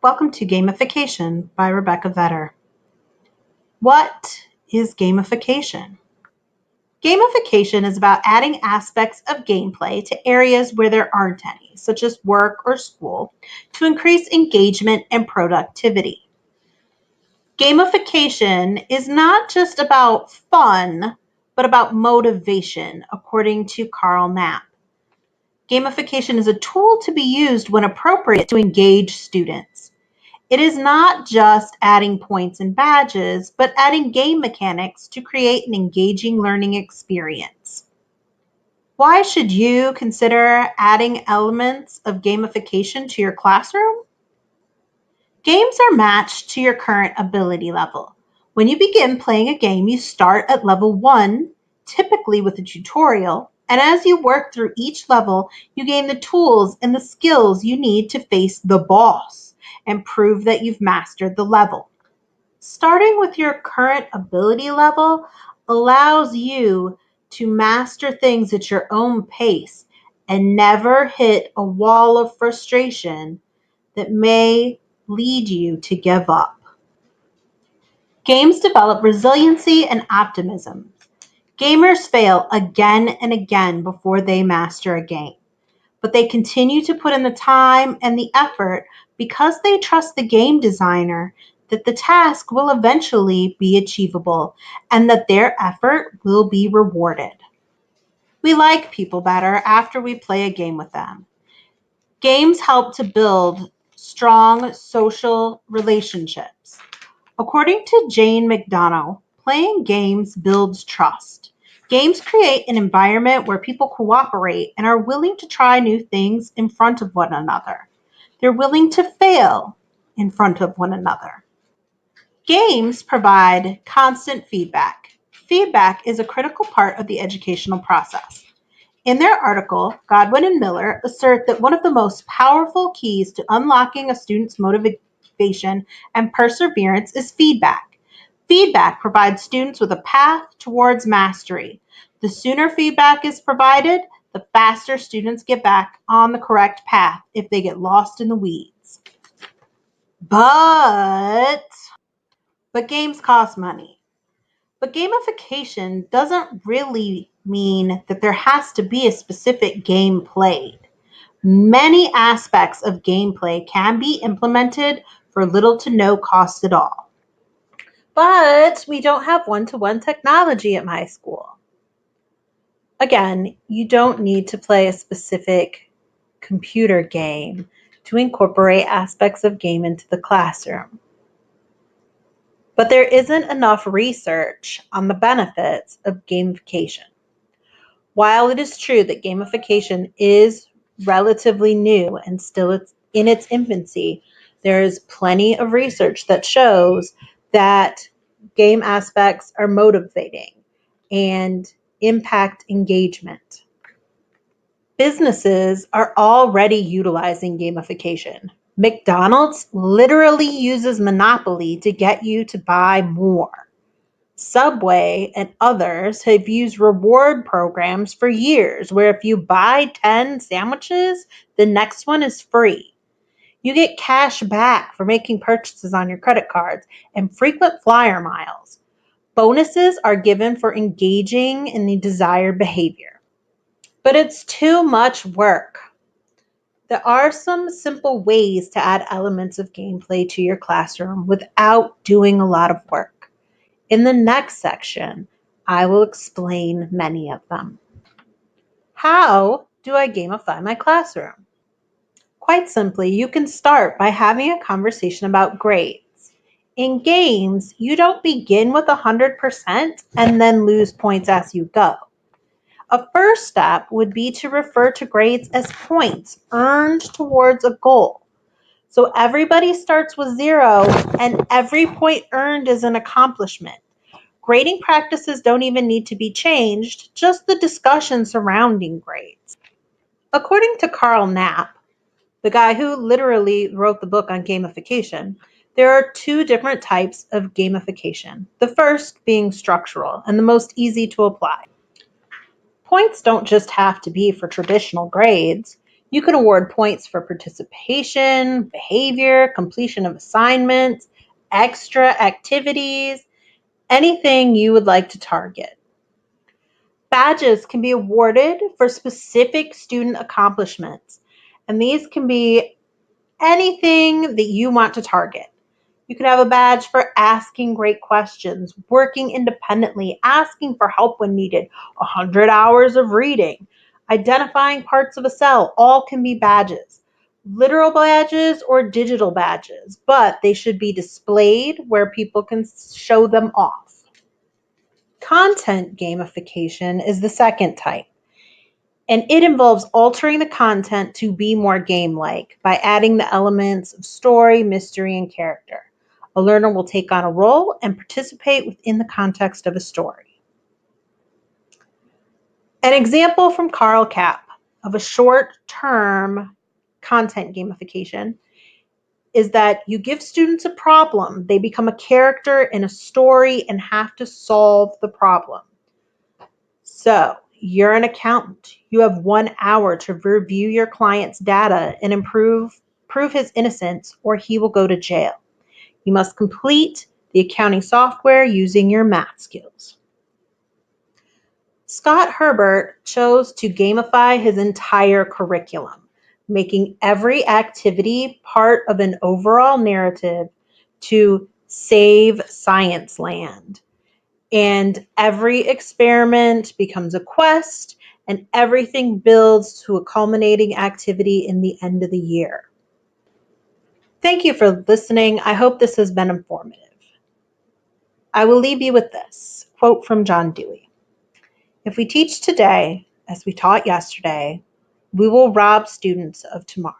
Welcome to Gamification by Rebecca Vetter. What is gamification? Gamification is about adding aspects of gameplay to areas where there aren't any, such as work or school, to increase engagement and productivity. Gamification is not just about fun, but about motivation, according to Carl Knapp. Gamification is a tool to be used when appropriate to engage students. It is not just adding points and badges, but adding game mechanics to create an engaging learning experience. Why should you consider adding elements of gamification to your classroom? Games are matched to your current ability level. When you begin playing a game, you start at level 1, typically with a tutorial, and as you work through each level, you gain the tools and the skills you need to face the boss and prove that you've mastered the level. Starting with your current ability level allows you to master things at your own pace and never hit a wall of frustration that may lead you to give up. Games develop resiliency and optimism. Gamers fail again and again before they master a game, but they continue to put in the time and the effort because they trust the game designer that the task will eventually be achievable and that their effort will be rewarded. We like people better after we play a game with them. Games help to build strong social relationships. According to Jane McDonough, playing games builds trust. Games create an environment where people cooperate and are willing to try new things in front of one another. They're willing to fail in front of one another. Games provide constant feedback. Feedback is a critical part of the educational process. In their article, Godwin and Miller assert that one of the most powerful keys to unlocking a student's motivation and perseverance is feedback. Feedback provides students with a path towards mastery. The sooner feedback is provided, the faster students get back on the correct path if they get lost in the weeds. But games cost money. But gamification doesn't really mean that there has to be a specific game played. Many aspects of gameplay can be implemented for little to no cost at all. But we don't have one-to-one technology at my school. Again, you don't need to play a specific computer game to incorporate aspects of game into the classroom. But there isn't enough research on the benefits of gamification. While it is true that gamification is relatively new and still in its infancy, there is plenty of research that shows that game aspects are motivating and impact engagement. Businesses are already utilizing gamification. McDonald's literally uses Monopoly to get you to buy more. Subway and others have used reward programs for years where if you buy 10 sandwiches, the next one is free. You get cash back for making purchases on your credit cards and frequent flyer miles. Bonuses are given for engaging in the desired behavior. But it's too much work. There are some simple ways to add elements of gameplay to your classroom without doing a lot of work. In the next section, I will explain many of them. How do I gamify my classroom? Quite simply, you can start by having a conversation about grades. In games, you don't begin with 100% and then lose points as you go. A first step would be to refer to grades as points earned towards a goal. So everybody starts with 0 and every point earned is an accomplishment. Grading practices don't even need to be changed, just the discussion surrounding grades. According to Carl Knapp, the guy who literally wrote the book on gamification, there are 2 different types of gamification. The first being structural and the most easy to apply. Points don't just have to be for traditional grades. You can award points for participation, behavior, completion of assignments, extra activities, anything you would like to target. Badges can be awarded for specific student accomplishments, and these can be anything that you want to target. You can have a badge for asking great questions, working independently, asking for help when needed, 100 hours of reading, identifying parts of a cell, all can be badges. Literal badges or digital badges, but they should be displayed where people can show them off. Content gamification is the second type, and it involves altering the content to be more game-like by adding the elements of story, mystery, and character. A learner will take on a role and participate within the context of a story. An example from Carl Kapp of a short-term content gamification is that you give students a problem, they become a character in a story and have to solve the problem. So, you're an accountant. You have 1 hour to review your client's data and prove his innocence, or he will go to jail. You must complete the accounting software using your math skills. Scott Herbert chose to gamify his entire curriculum, making every activity part of an overall narrative to save science land. And every experiment becomes a quest, and everything builds to a culminating activity in the end of the year. Thank you for listening. I hope this has been informative. I will leave you with this quote from John Dewey. If we teach today as we taught yesterday, we will rob students of tomorrow.